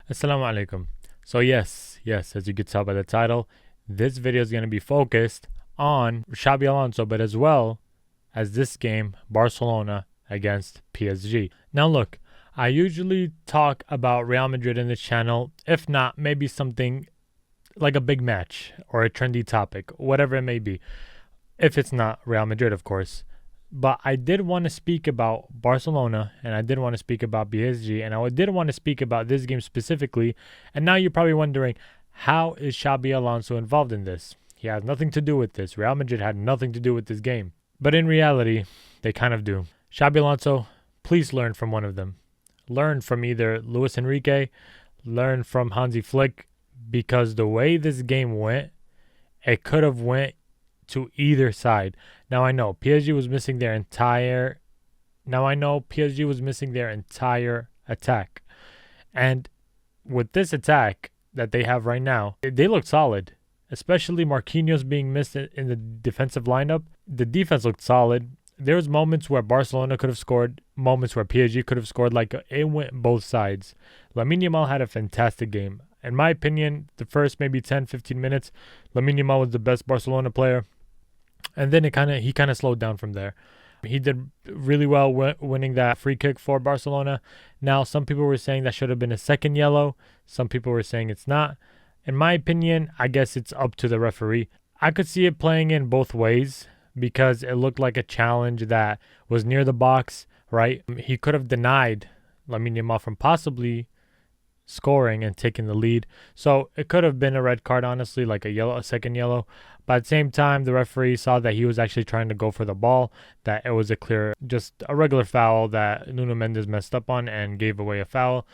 Assalamu alaikum. So yes, as you could tell by the title, this video is going to be focused on XABI Alonso, but as well as this game, Barcelona against PSG. Now look, I usually talk about Real Madrid in this channel, if not, maybe something like a big match or a trendy topic, whatever it may be. If it's not Real Madrid, of course. But I did want to speak about Barcelona, and I did want to speak about PSG, and I did want to speak about this game specifically. And now you're probably wondering, how is XABI Alonso involved in this? He has nothing to do with this. Real Madrid had nothing to do with this game. But in reality, they kind of do. XABI Alonso, please learn from one of them. Learn from either Luis Enrique, learn from Hansi Flick, because the way this game went, it could have went to either side. Now I know PSG was missing their entire attack. And with this attack that they have right now, they look solid. Especially Marquinhos being missed in the defensive lineup. The defense looked solid. There was moments where Barcelona could have scored, moments where PSG could have scored. Like, it went both sides. Lamine Yamal had a fantastic game. In my opinion, the first maybe 10-15 minutes, Lamine Yamal was the best Barcelona player. And then he kind of slowed down from there. He did really well winning that free kick for Barcelona. Now, some people were saying that should have been a second yellow. Some people were saying it's not. In my opinion, I guess it's up to the referee. I could see it playing in both ways because it looked like a challenge that was near the box, right? He could have denied Lamine Yamal from possibly scoring and taking the lead. So it could have been a red card, honestly, like a second yellow. But at the same time, the referee saw that he was actually trying to go for the ball, that it was just a regular foul that Nuno Mendes messed up on and gave away a foul.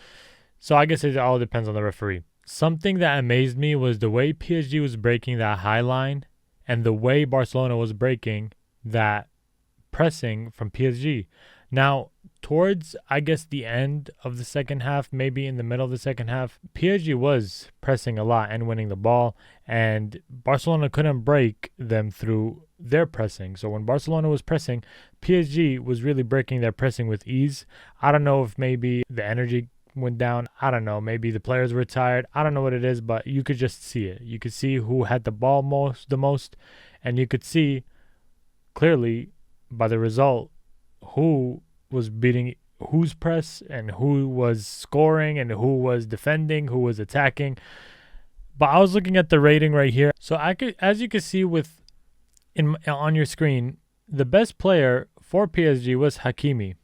So I guess it all depends on the referee. Something that amazed me was the way PSG was breaking that high line and the way Barcelona was breaking that pressing from PSG. Now, towards, I guess, the end of the second half, maybe in the middle of the second half, PSG was pressing a lot and winning the ball, and Barcelona couldn't break them through their pressing. So when Barcelona was pressing, PSG was really breaking their pressing with ease. I don't know if maybe the energy went down. I don't know. Maybe the players were tired. I don't know what it is, but you could just see it. You could see who had the ball the most, and you could see clearly by the result who was beating whose press and who was scoring and who was defending, who was attacking. But I was looking at the rating right here. So as you can see on your screen, the best player for PSG was Hakimi,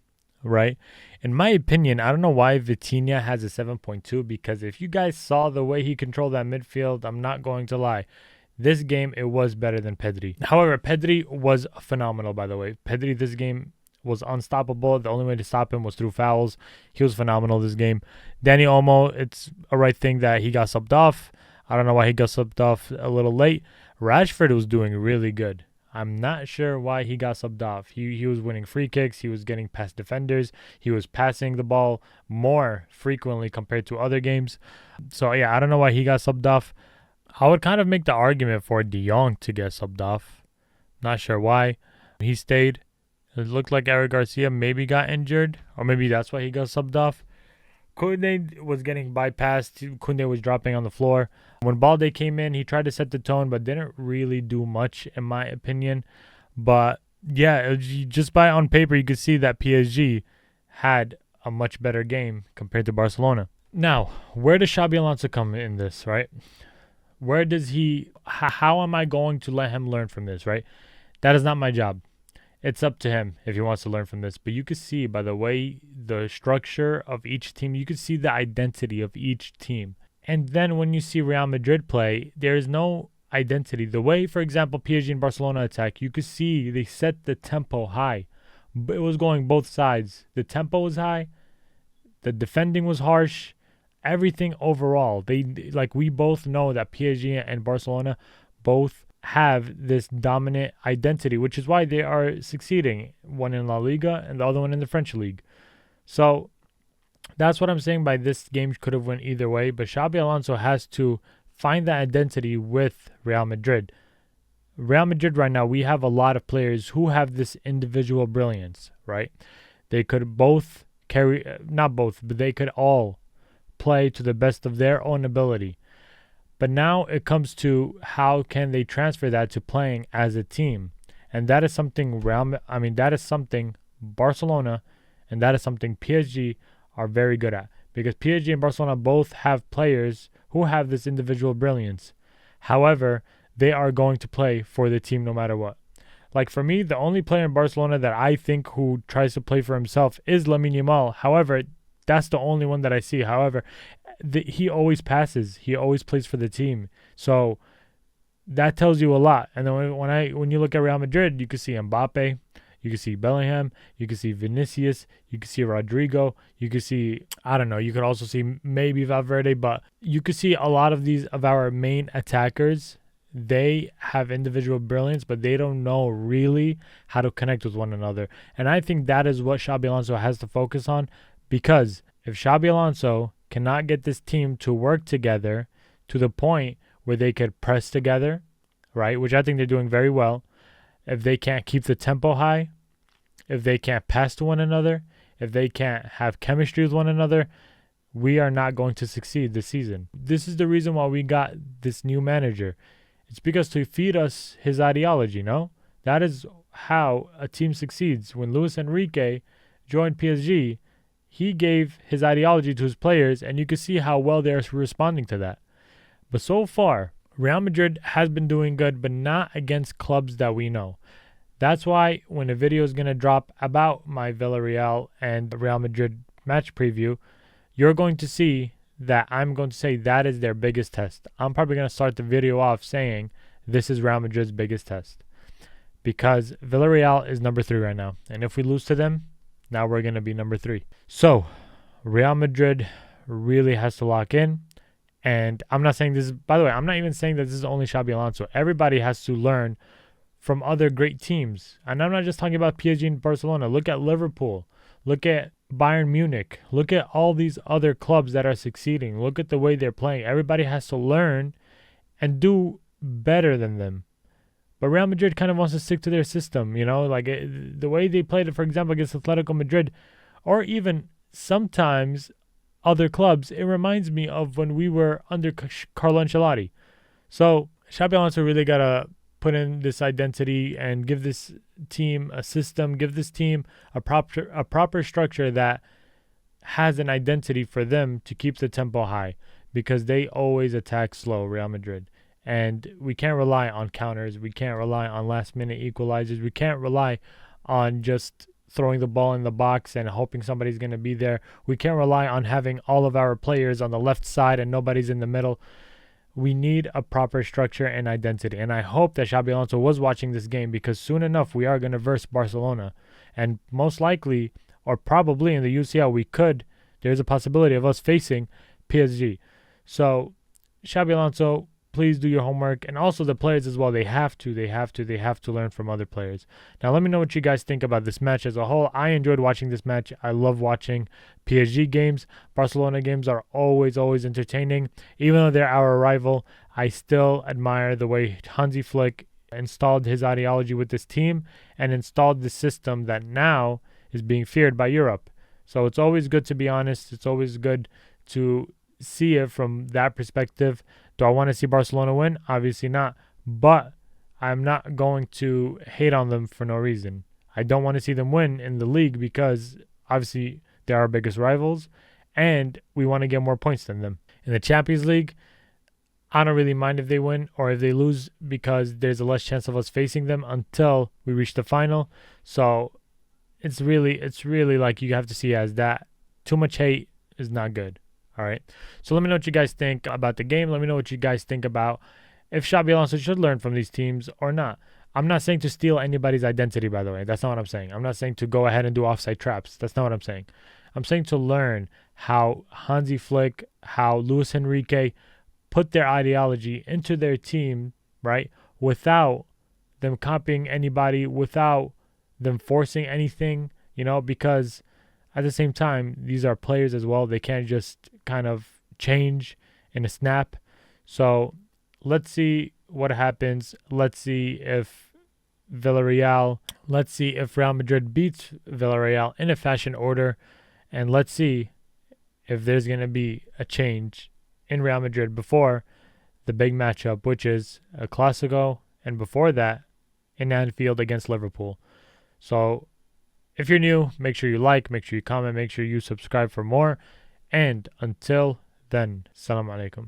right? In my opinion, I don't know why Vitinha has a 7.2, because if you guys saw the way he controlled that midfield, I'm not going to lie. This game, it was better than Pedri. However, Pedri was phenomenal, by the way. Pedri, this game, was unstoppable. The only way to stop him was through fouls. He was phenomenal this game. Dani Olmo, it's a right thing that he got subbed off. I don't know why he got subbed off a little late. Rashford was doing really good. I'm not sure why he got subbed off. He was winning free kicks. He was getting past defenders. He was passing the ball more frequently compared to other games. So, yeah, I don't know why he got subbed off. I would kind of make the argument for De Jong to get subbed off. Not sure why. He stayed. It looked like Eric Garcia maybe got injured, or maybe that's why he got subbed off. Koundé was getting bypassed. Koundé was dropping on the floor. When Balde came in, he tried to set the tone, but didn't really do much, in my opinion. But, yeah, just by on paper, you could see that PSG had a much better game compared to Barcelona. Now, where does XABI Alonso come in this, right? Where does how am I going to let him learn from this, right? That is not my job. It's up to him if he wants to learn from this. But you can see by the way the structure of each team, you can see the identity of each team. And then when you see Real Madrid play, there is no identity. The way, for example, PSG and Barcelona attack, you could see they set the tempo high. It was going both sides. The tempo was high. The defending was harsh. Everything overall. We both know that PSG and Barcelona both have this dominant identity, which is why they are succeeding, one in La Liga and the other one in the French league. So that's what I'm saying by this game could have went either way, but XABI Alonso has to find that identity with Real Madrid. Real Madrid right now, we have a lot of players who have this individual brilliance, right? They could both carry, not both, but they could all play to the best of their own ability. But now it comes to how can they transfer that to playing as a team. And that is something that is something Barcelona and that is something PSG are very good at. Because PSG and Barcelona both have players who have this individual brilliance. However, they are going to play for the team no matter what. Like for me, the only player in Barcelona that I think who tries to play for himself is Lamine Yamal. However, that's the only one that I see. However, he always passes. He always plays for the team. So that tells you a lot. And then when you look at Real Madrid, you can see Mbappe, you can see Bellingham, you can see Vinicius, you can see Rodrigo, you can see, I don't know, you could also see maybe Valverde, but you could see a lot of these of our main attackers. They have individual brilliance, but they don't know really how to connect with one another. And I think that is what XABI Alonso has to focus on, because if XABI Alonso cannot get this team to work together to the point where they could press together, right, which I think they're doing very well, if they can't keep the tempo high, if they can't pass to one another, if they can't have chemistry with one another, we are not going to succeed this season. This is the reason why we got this new manager. It's because to feed us his ideology, no? That is how a team succeeds. When Luis Enrique joined PSG, he gave his ideology to his players, and you can see how well they're responding to that. But so far, Real Madrid has been doing good, but not against clubs that we know. That's why when a video is going to drop about my Villarreal and Real Madrid match preview, you're going to see that I'm going to say that is their biggest test. I'm probably going to start the video off saying this is Real Madrid's biggest test, because Villarreal is number 3 right now. And if we lose to them, now we're going to be number 3. So Real Madrid really has to lock in. And I'm not saying this, by the way, I'm not even saying that this is only XABI Alonso. Everybody has to learn from other great teams. And I'm not just talking about PSG and Barcelona. Look at Liverpool. Look at Bayern Munich. Look at all these other clubs that are succeeding. Look at the way they're playing. Everybody has to learn and do better than them. But Real Madrid kind of wants to stick to their system, like the way they played it, for example, against Atletico Madrid, or even sometimes other clubs. It reminds me of when we were under Carlo Ancelotti. So XABI Alonso really got to put in this identity and give this team a system, give this team a proper structure that has an identity for them to keep the tempo high, because they always attack slow, Real Madrid. And we can't rely on counters. We can't rely on last-minute equalizers. We can't rely on just throwing the ball in the box and hoping somebody's going to be there. We can't rely on having all of our players on the left side and nobody's in the middle. We need a proper structure and identity. And I hope that XABI Alonso was watching this game, because soon enough we are going to verse Barcelona. And most likely, or probably in the UCL, there's a possibility of us facing PSG. So XABI Alonso, please do your homework, and also the players as well. They have to learn from other players. Now, let me know what you guys think about this match as a whole. I enjoyed watching this match. I love watching PSG games. Barcelona games are always entertaining. Even though they're our rival, I still admire the way Hansi Flick installed his ideology with this team and installed the system that now is being feared by Europe. So it's always good to be honest. It's always good to see it from that perspective. Do I want to see Barcelona win? Obviously not. But I'm not going to hate on them for no reason. I don't want to see them win in the league, because obviously they're our biggest rivals and we want to get more points than them. In the Champions League, I don't really mind if they win or if they lose, because there's a less chance of us facing them until we reach the final. So it's really like you have to see it as that. Too much hate is not good. All right. So let me know what you guys think about the game. Let me know what you guys think about if XABI Alonso should learn from these teams or not. I'm not saying to steal anybody's identity, by the way. That's not what I'm saying. I'm not saying to go ahead and do offside traps. That's not what I'm saying. I'm saying to learn how Hansi Flick, how Luis Enrique put their ideology into their team, right, without them copying anybody, without them forcing anything, because at the same time, these are players as well. They can't just kind of change in a snap. So let's see what happens. Let's see if Real Madrid beats Villarreal in a fashion order. And let's see if there's going to be a change in Real Madrid before the big matchup, which is a Clásico, and before that, in Anfield against Liverpool. So if you're new, make sure you like, make sure you comment, make sure you subscribe for more. And until then, Salam Alaikum.